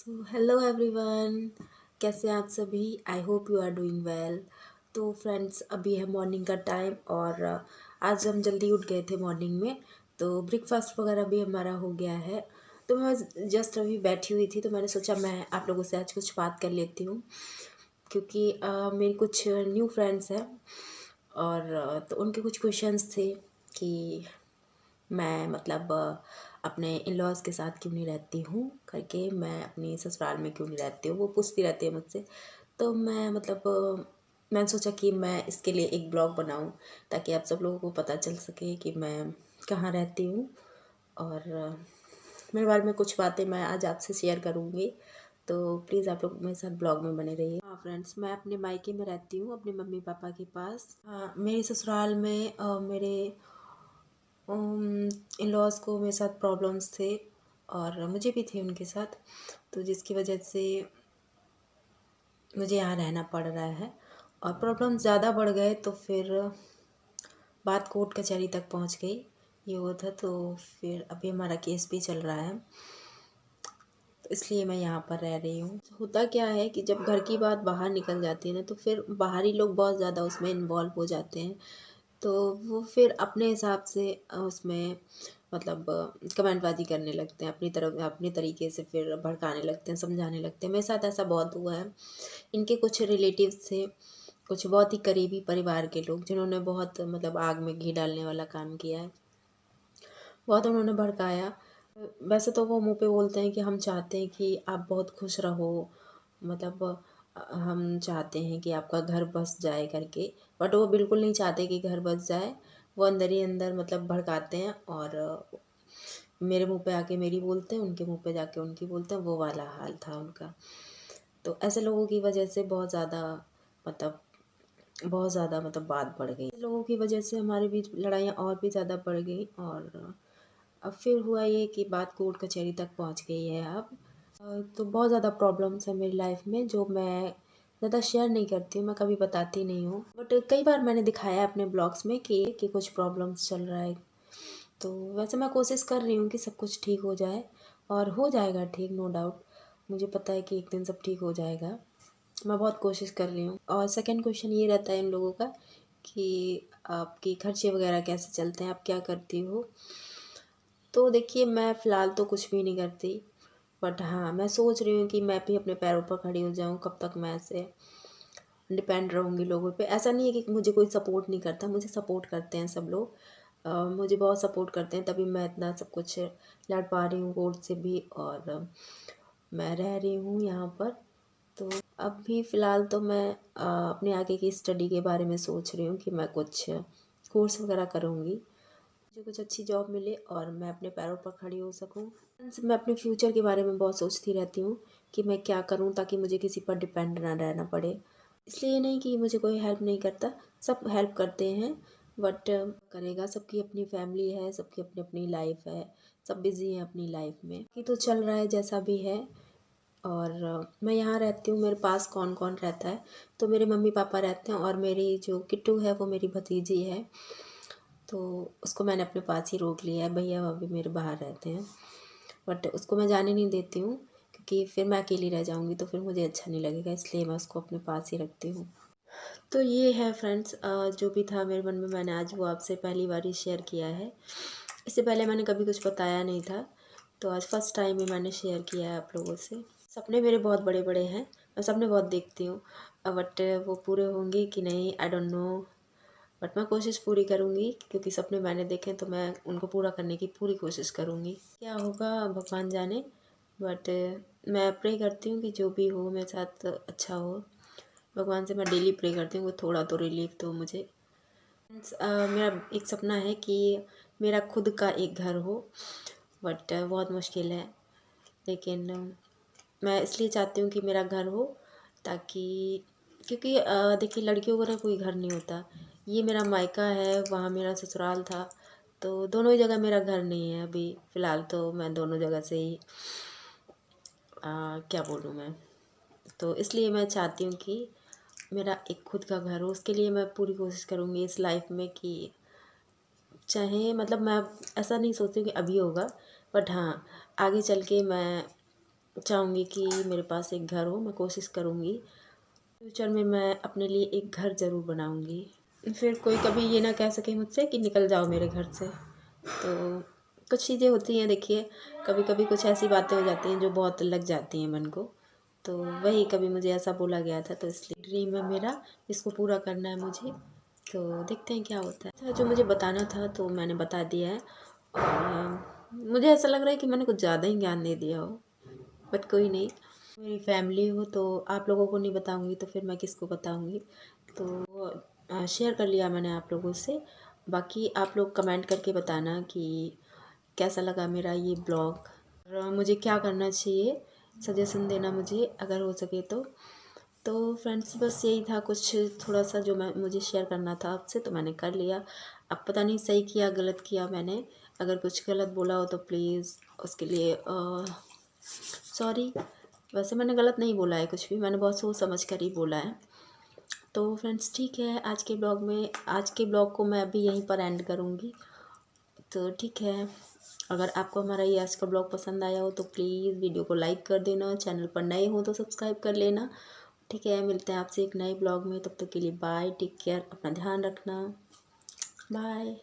So hello everyone, कैसे हैं आप सभी। I hope you are doing well. तो फ्रेंड्स, अभी है मॉर्निंग का टाइम और आज हम जल्दी उठ गए थे मॉर्निंग में। तो ब्रेकफास्ट वगैरह भी हमारा हो गया है। तो मैं जस्ट अभी बैठी हुई थी, तो मैंने सोचा मैं आप लोगों से आज कुछ बात कर लेती हूँ, क्योंकि मेरी कुछ न्यू फ्रेंड्स हैं और तो उनके कुछ क्वेश्चंस थे कि मैं मतलब अपने इन लॉज़ के साथ क्यों नहीं रहती हूँ करके, मैं अपनी ससुराल में क्यों नहीं रहती हूँ, वो पूछती रहती है मुझसे। तो मैं मतलब मैंने सोचा कि मैं इसके लिए एक ब्लॉग बनाऊँ, ताकि आप सब लोगों को पता चल सके कि मैं कहाँ रहती हूँ। और मेरे बारे में कुछ बातें मैं आज आपसे शेयर करूँगी, तो प्लीज़ आप लोग मेरे साथ ब्लॉग में बने रहिए। हाँ फ्रेंड्स, मैं अपने मायके में रहती हूँ, अपने मम्मी पापा के पास। हाँ, मेरे ससुराल में मेरे इन लॉज़ को मेरे साथ प्रॉब्लम्स थे और मुझे भी थे उनके साथ, तो जिसकी वजह से मुझे यहाँ रहना पड़ रहा है। और प्रॉब्लम्स ज़्यादा बढ़ गए तो फिर बात कोर्ट कचहरी तक पहुँच गई। ये हुआ था, तो फिर अभी हमारा केस भी चल रहा है, तो इसलिए मैं यहाँ पर रह रही हूँ। होता क्या है कि जब घर की बात बाहर निकल जाती है ना, तो फिर बाहरी लोग बहुत ज़्यादा उसमें इन्वॉल्व हो जाते हैं। तो वो फिर अपने हिसाब से उसमें मतलब कमेंटबाजी करने लगते हैं, अपनी तरफ अपने तरीके से फिर भड़काने लगते हैं, समझाने लगते हैं। मेरे साथ ऐसा बहुत हुआ है। इनके कुछ रिलेटिव्स थे, कुछ बहुत ही करीबी परिवार के लोग, जिन्होंने बहुत मतलब आग में घी डालने वाला काम किया है। बहुत उन्होंने भड़काया। वैसे तो वो मुँह पे बोलते हैं कि हम चाहते हैं कि आप बहुत खुश रहो, मतलब हम चाहते हैं कि आपका घर बस जाए करके, बट वो बिल्कुल नहीं चाहते कि घर बस जाए। वो अंदर ही अंदर मतलब भड़काते हैं और मेरे मुँह पे आके मेरी बोलते हैं, उनके मुँह पे जाके उनकी बोलते हैं, वो वाला हाल था उनका। तो ऐसे लोगों की वजह से मतलब बहुत ज़्यादा मतलब बात बढ़ गई। लोगों की वजह से हमारे बीच लड़ाइयाँ और भी ज़्यादा बढ़ गई और अब फिर हुआ ये कि बात कोर्ट कचहरी तक पहुंच गई है अब। तो बहुत ज़्यादा प्रॉब्लम्स है मेरी लाइफ में, जो मैं ज़्यादा शेयर नहीं करती हूँ, मैं कभी बताती नहीं हूँ। बट कई बार मैंने दिखाया है अपने ब्लॉग्स में कि कुछ प्रॉब्लम्स चल रहा है। तो वैसे मैं कोशिश कर रही हूँ कि सब कुछ ठीक हो जाए, और हो जाएगा ठीक, नो डाउट। मुझे पता है कि एक दिन सब ठीक हो जाएगा। मैं बहुत कोशिश कर रही हूँ। और सेकंड क्वेश्चन ये रहता है इन लोगों का कि आपके खर्चे वगैरह कैसे चलते हैं, आप क्या करती हो। तो देखिए, मैं फ़िलहाल तो कुछ भी नहीं करती, बट हाँ, मैं सोच रही हूँ कि मैं भी अपने पैरों पर खड़ी हो जाऊँ। कब तक मैं ऐसे डिपेंड रहूँगी लोगों पे। ऐसा नहीं है कि मुझे कोई सपोर्ट नहीं करता, मुझे सपोर्ट करते हैं सब लोग। मुझे बहुत सपोर्ट करते हैं, तभी मैं इतना सब कुछ लड़ पा रही हूँ कोर्ट से भी, और मैं रह रही हूँ यहाँ पर। तो अभी फ़िलहाल तो मैं अपने आगे की स्टडी के बारे में सोच रही हूँ कि मैं कुछ कोर्स वगैरह करूँगी, मुझे कुछ अच्छी जॉब मिले और मैं अपने पैरों पर खड़ी हो सकूँ। मैं अपने फ्यूचर के बारे में बहुत सोचती रहती हूँ कि मैं क्या करूँ ताकि मुझे किसी पर डिपेंड ना रहना पड़े। इसलिए नहीं कि मुझे कोई हेल्प नहीं करता, सब हेल्प करते हैं, बट करेगा। सबकी अपनी फैमिली है, सबकी अपनी अपनी लाइफ है, सब बिज़ी हैं अपनी लाइफ में। ये तो चल रहा है जैसा भी है। और मैं यहाँ रहती हूँ, मेरे पास कौन कौन रहता है, तो मेरे मम्मी पापा रहते हैं और मेरी जो किट्टू है वो मेरी भतीजी है। तो उसको मैंने अपने पास ही रोक लिया है। भैया अभी मेरे बाहर रहते हैं, बट उसको मैं जाने नहीं देती हूँ, क्योंकि फिर मैं अकेली रह जाऊँगी तो फिर मुझे अच्छा नहीं लगेगा, इसलिए मैं उसको अपने पास ही रखती हूँ। तो ये है फ्रेंड्स, जो भी था मेरे मन में, मैंने आज वो आपसे पहली बार ही शेयर किया है। इससे पहले मैंने कभी कुछ बताया नहीं था, तो आज फर्स्ट टाइम ही मैंने शेयर किया है आप लोगों से। सपने मेरे बहुत बड़े बड़े हैं, मैं सपने बहुत देखती हूँ, बट वो पूरे होंगे कि नहीं आई डोंट नो। बट मैं कोशिश पूरी करूँगी, क्योंकि सपने मैंने देखे तो मैं उनको पूरा करने की पूरी कोशिश करूँगी। क्या होगा भगवान जाने, बट मैं प्रे करती हूँ कि जो भी हो मेरे साथ अच्छा हो। भगवान से मैं डेली प्रे करती हूँ वो थोड़ा तो रिलीफ दो मुझे। मेरा एक सपना है कि मेरा खुद का एक घर हो, बट बहुत मुश्किल है। लेकिन मैं इसलिए चाहती हूँ कि मेरा घर हो, ताकि क्योंकि देखिए, लड़कियों का ना कोई घर नहीं होता। ये मेरा मायका है, वहाँ मेरा ससुराल था, तो दोनों ही जगह मेरा घर नहीं है अभी फ़िलहाल। तो मैं दोनों जगह से ही क्या बोलूँ मैं, तो इसलिए मैं चाहती हूँ कि मेरा एक खुद का घर हो। उसके लिए मैं पूरी कोशिश करूँगी इस लाइफ में कि चाहे मतलब मैं ऐसा नहीं सोचती हूँ कि अभी होगा, बट हाँ, आगे चल के मैं चाहूँगी कि मेरे पास एक घर हो। मैं कोशिश करूँगी फ्यूचर में मैं अपने लिए एक घर ज़रूर बनाऊँगी। फिर कोई कभी ये ना कह सके मुझसे कि निकल जाओ मेरे घर से। तो कुछ चीज़ें होती हैं, देखिए कभी कभी कुछ ऐसी बातें हो जाती हैं जो बहुत लग जाती हैं मन को। तो वही कभी मुझे ऐसा बोला गया था, तो इसलिए ड्रीम है मेरा, इसको पूरा करना है मुझे। तो देखते हैं क्या होता है। जो मुझे बताना था तो मैंने बता दिया है। और मुझे ऐसा लग रहा है कि मैंने कुछ ज़्यादा ही ज्ञान दे दिया हो, बट कोई नहीं। मेरी फैमिली हो तो आप लोगों को नहीं बताऊंगी तो फिर मैं किसको बताऊंगी। तो शेयर कर लिया मैंने आप लोगों से। बाकी आप लोग कमेंट करके बताना कि कैसा लगा मेरा ये ब्लॉग, और मुझे क्या करना चाहिए, सजेशन देना मुझे अगर हो सके तो फ्रेंड्स बस यही था कुछ थोड़ा सा जो मुझे शेयर करना था आपसे, तो मैंने कर लिया। अब पता नहीं सही किया गलत किया मैंने, अगर कुछ गलत बोला हो तो प्लीज़ उसके लिए सॉरी। वैसे मैंने गलत नहीं बोला है कुछ भी, मैंने बहुत सोच समझ कर ही बोला है। तो फ्रेंड्स ठीक है, आज के ब्लॉग को मैं अभी यहीं पर एंड करूँगी। तो ठीक है, अगर आपको हमारा ये आज का ब्लॉग पसंद आया हो तो प्लीज़ वीडियो को लाइक कर देना, चैनल पर नए हो तो सब्सक्राइब कर लेना। ठीक है, मिलते हैं आपसे एक नए ब्लॉग में, तब तक के लिए बाय, टेक केयर, अपना ध्यान रखना, बाय।